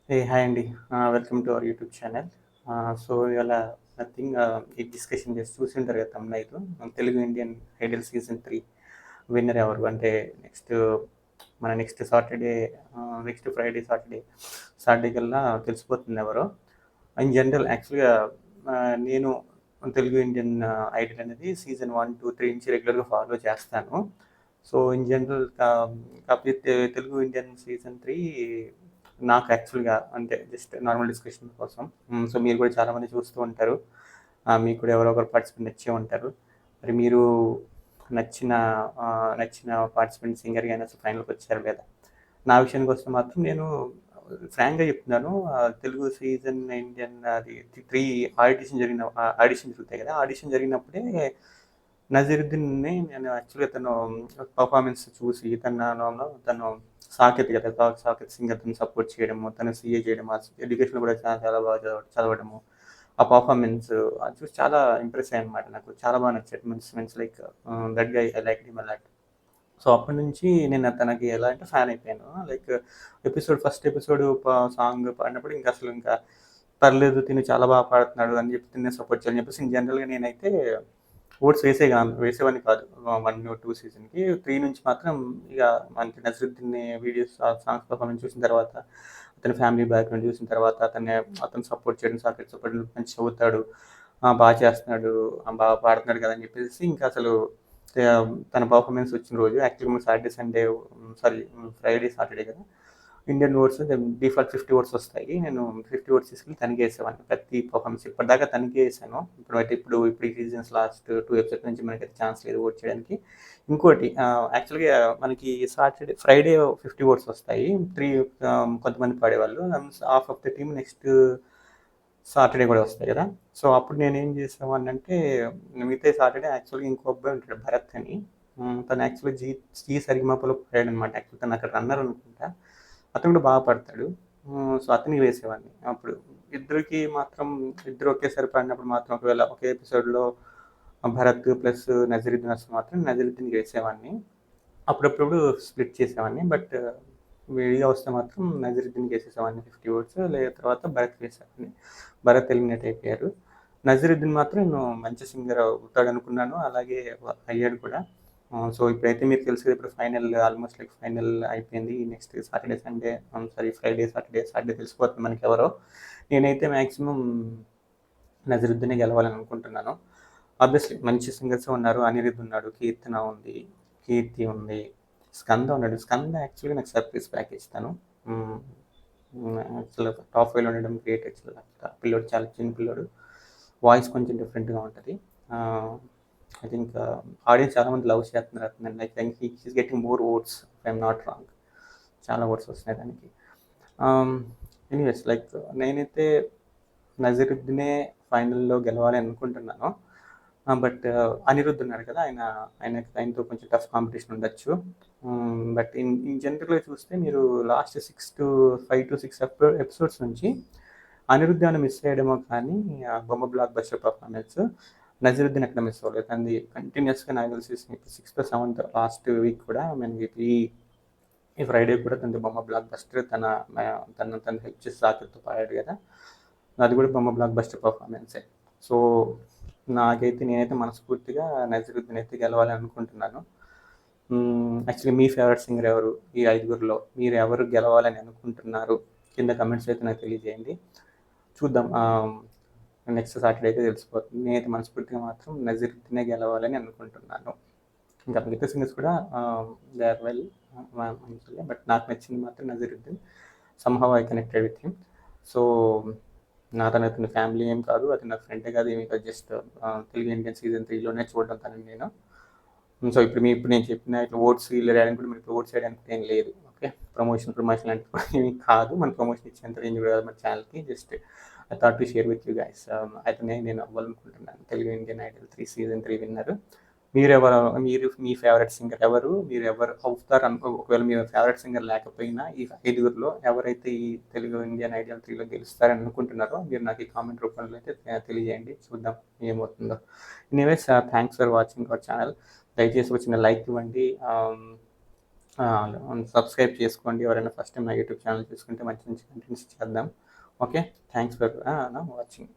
Hi అండి. Welcome to our YouTube channel. So ఇవాళ nothing, ఈ డిస్కషన్ చేసి చూసుంటారు కదా thumbnail. Telugu Indian Idol season 3 winner ఎవరు అంటే next next Saturday, next Friday, Saturday కల్లా తెలిసిపోతుంది ఎవరో. ఇన్ జనరల్ యాక్చువల్గా నేను తెలుగు ఇండియన్ ఐడల్ అనేది సీజన్ 1, 2, 3 నుంచి రెగ్యులర్గా ఫాలో చేస్తాను. సో ఇన్ జనరల్ కాకపోతే తెలుగు ఇండియన్ సీజన్ 3 నాకు యాక్చువల్గా అంటే జస్ట్ నార్మల్ డిస్కషన్ కోసం. సో మీరు కూడా చాలామంది చూస్తూ ఉంటారు. మీకు కూడా ఎవరో ఒకరు పార్టిసిపెంట్ నచ్చే ఉంటారు. మరి మీరు నచ్చిన నచ్చిన పార్టిసిపెంట్ సింగర్ కానీ అసలు ఫైనల్కి వచ్చారు లేదా? నా విషయానికి వస్తే మాత్రం నేను ఫ్రాంక్గా చెప్తున్నాను. తెలుగు సీజన్ ఇండియన్ అది 3 ఆడిషన్ జరుగుతాయి కదా. ఆడిషన్ జరిగినప్పుడే నజీరుద్దీన్ని నేను యాక్చువల్గా తను పర్ఫార్మెన్స్ చూసి తను సాకేత్ కదా, సాకేత్ సింగర్ తను సపోర్ట్ చేయడము, తను సీఏ చేయడము, ఎడ్యుకేషన్ కూడా చాలా చాలా బాగా చదవడము, ఆ పర్ఫార్మెన్స్ అది చూసి చాలా ఇంప్రెస్ అయ్యాను అనమాట. నాకు చాలా బాగా నచ్చాడు. Means like that guy I like him a lot. So అప్పటి నుంచి నేను తనకి ఎలా అంటే ఫ్యాన్ అయిపోయాను. లైక్ ఫస్ట్ ఎపిసోడ్ సాంగ్ పాడినప్పుడు ఇంకా పర్లేదు తిను చాలా బాగా పాడుతున్నాడు అని చెప్పి తినే సపోర్ట్ చేయాలని చెప్పేసి జనరల్గా నేనైతే ఓట్స్ వేసేవాడిని కాదు. 1, 2 సీజన్కి 3 నుంచి మాత్రం ఇక మనకి నసరుద్దీన్ వీడియోస్ సాంగ్స్ పర్ఫార్మెన్స్ చూసిన తర్వాత, అతని ఫ్యామిలీ బ్యాక్గ్రౌండ్ చూసిన తర్వాత, అతను సపోర్ట్ చేయడం, సాకెట్ సపోర్ట్ మంచి చదువుతాడు, బాగా చేస్తున్నాడు, బాగా పాడుతున్నాడు కదా అని చెప్పేసి ఇంకా అసలు తన పర్ఫార్మెన్స్ వచ్చిన రోజు యాక్చువల్గా ఫ్రైడే సాటర్డే కదా ఇండియన్ ఓట్స్ డిఫాల్ట్ 50 ఓట్స్ వస్తాయి. నేను 50 ఓట్స్ తీసుకెళ్ళి తనిఖీ వేసేవాడిని ప్రతి పర్ఫార్మెన్స్. ఇప్పటిదాకా తనిఖీ వేసాను. ఇప్పుడు ఈ సీజన్స్ లాస్ట్ 2 ఎపిసోడ్ నుంచి మనకి ఛాన్స్ లేదు ఓట్ చేయడానికి. ఇంకోటి యాక్చువల్గా మనకి ఫ్రైడే 50 ఓట్స్ వస్తాయి. 3 కొంతమంది పాడేవాళ్ళు, half of the team next Saturday కూడా వస్తాయి కదా. సో అప్పుడు నేను ఏం చేసేవాడిని అంటే మిగతా సాటర్డే యాక్చువల్గా ఇంకో అబ్బాయి ఉంటాడు భరత్ అని. తను యాక్చువల్గా జీ సరిగమపలో పాడాడు అనమాట. యాక్చువల్ తను అక్కడ రన్నర్ అనుకుంటా. అతను కూడా బాగా పడతాడు. సో అతనికి వేసేవాడిని. అప్పుడు ఇద్దరు ఒకేసారి పాడినప్పుడు మాత్రం ఒకవేళ ఒకే ఎపిసోడ్లో భరత్ ప్లస్ నజరుద్దీన్ వస్తే మాత్రం నజరుద్దీన్కి వేసేవాడిని. అప్పుడప్పుడు స్ప్లిట్ చేసేవాడిని. బట్ విడిగా వస్తే మాత్రం నజరుద్దీన్కి వేసేసేవాడిని 50 ఓట్స్. లేదా తర్వాత భరత్ వేసేవాడిని. భరత్ ఎలిమినేట్ అయిపోయారు. నజరుద్దీన్ మాత్రం నేను మంచి సింగర్ అవుతాడు అనుకున్నాను, అలాగే అయ్యాడు కూడా. సో ఇప్పుడైతే మీకు తెలుసు కదా, ఇప్పుడు ఫైనల్ ఆల్మోస్ట్ లైక్ ఫైనల్ అయిపోయింది. నెక్స్ట్ ఫ్రైడే సాటర్డే తెలిసిపోతుంది మనకి ఎవరో. నేనైతే మ్యాక్సిమం నజరుద్దీనే గెలవాలని అనుకుంటున్నాను. ఆబ్వియస్లీ మంచి సింగర్స్ ఉన్నారు. అనిరుద్ధ్ ఉన్నాడు, కీర్తి ఉంది, స్కంద ఉన్నాడు. స్కంద యాక్చువల్గా నాకు సర్ప్రైజ్ ప్యాకేజ్ తను. యాక్చువల్గా టాప్ 5లో ఉండడం గ్రేట్. యాక్చువల్గా పిల్లోడు చాలా చిన్న పిల్లోడు, వాయిస్ కొంచెం డిఫరెంట్గా ఉంటుంది. ఐ థింక్ ఆడియన్స్ చాలామంది లవ్ చేస్తున్నారు అతను. I think he's getting more votes if I'm not wrong. చాలా ఓట్స్ వస్తున్నాయి దానికి. ఎనీవేస్ లైక్ నేనైతే నజరుద్దీనే ఫైనల్లో గెలవాలి అనుకుంటున్నాను. బట్ అనిరుద్ధ్ ఉన్నారు కదా, ఆయనతో కొంచెం టఫ్ కాంపిటీషన్ ఉండొచ్చు. బట్ ఇన్ జనరల్గా చూస్తే మీరు లాస్ట్ 5 to 6 ఎపిసోడ్స్ నుంచి అనిరుద్ధ్ అని మిస్ అయ్యడమో కానీ బొమ్మ బ్లాక్ బస్టర్ పర్ఫార్మెన్స్ నజరుద్దీన్ ఎక్కడ మిస్ అవ్వలేదు. తనది కంటిన్యూస్గా నాకు తెలిసి 6th or 7th last week కూడా మనకి ఈ ఫ్రైడే కూడా తనది బొమ్మ బ్లాక్ బస్టర్. తను హెల్ప్ చేసి సాకెట్తో పాడాడు కదా, అది కూడా బొమ్మ బ్లాక్ బస్టర్ పర్ఫార్మెన్సే. సో నేనైతే మనస్ఫూర్తిగా నజరుద్దీన్ అయితే గెలవాలని అనుకుంటున్నాను. యాక్చువల్లీ మీ ఫేవరెట్ సింగర్ ఎవరు? ఈ 5గురిలో మీరు ఎవరు గెలవాలని అనుకుంటున్నారు? కింద కమెంట్స్ అయితే నాకు తెలియజేయండి. చూద్దాం, నెక్స్ట్ సాటర్డే అయితే తెలిసిపోతుంది. నేనైతే మనస్ఫూర్తిగా మాత్రం నజరుద్దీనే గెలవాలని అనుకుంటున్నాను. ఇంకా మిగతా సింగర్స్ కూడా దే ఆర్ వెల్ మంచిగా, బట్ నాకు నచ్చింది మాత్రం Nazaruddin. Somehow I connected with him. So అతని ఫ్యామిలీ ఏం కాదు, అతను నా ఫ్రెండే కాదు, ఏమి కాదు, జస్ట్ తెలుగు ఇండియన్ సీజన్ 3లోనే చూడడం తనని నేను. సో ఇప్పుడు నేను చెప్పిన ఇట్లా ఓట్స్ వేయడానికి కూడా మీరు ఓట్స్ వేయడానికి ఏం లేదు. ఓకే, ప్రమోషన్ అంటే ఏమి కాదు, మన ప్రమోషన్ ఇచ్చేంత రేంజ్ కూడా మన ఛానల్కి. Just I thought to share with you guys. అయితే నేను అవ్వాలనుకుంటున్నాను Telugu Indian Idol season 3 winner. మీరు మీ ఫేవరెట్ సింగర్ ఎవరు? మీరు ఎవరు అవుతారు ఒకవేళ మీ ఫేవరెట్ సింగర్ లేకపోయినా ఈ 5గురిలో ఎవరైతే ఈ తెలుగు ఇండియన్ ఐడల్ 3లో గెలుస్తారని అనుకుంటున్నారో మీరు నాకు ఈ కామెంట్ రూపంలో అయితే తెలియజేయండి. చూద్దాం ఏమవుతుందో. Anyways, thanks for watching our channel. దయచేసి వచ్చిన లైక్ ఇవ్వండి. సబ్స్క్రైబ్ చేసుకోండి. ఎవరైనా ఫస్ట్ టైం నా యూట్యూబ్ ఛానల్ చూసుకుంటే మంచి మంచి కంటెంట్స్ చేద్దాం. ఓకే. Thanks for watching.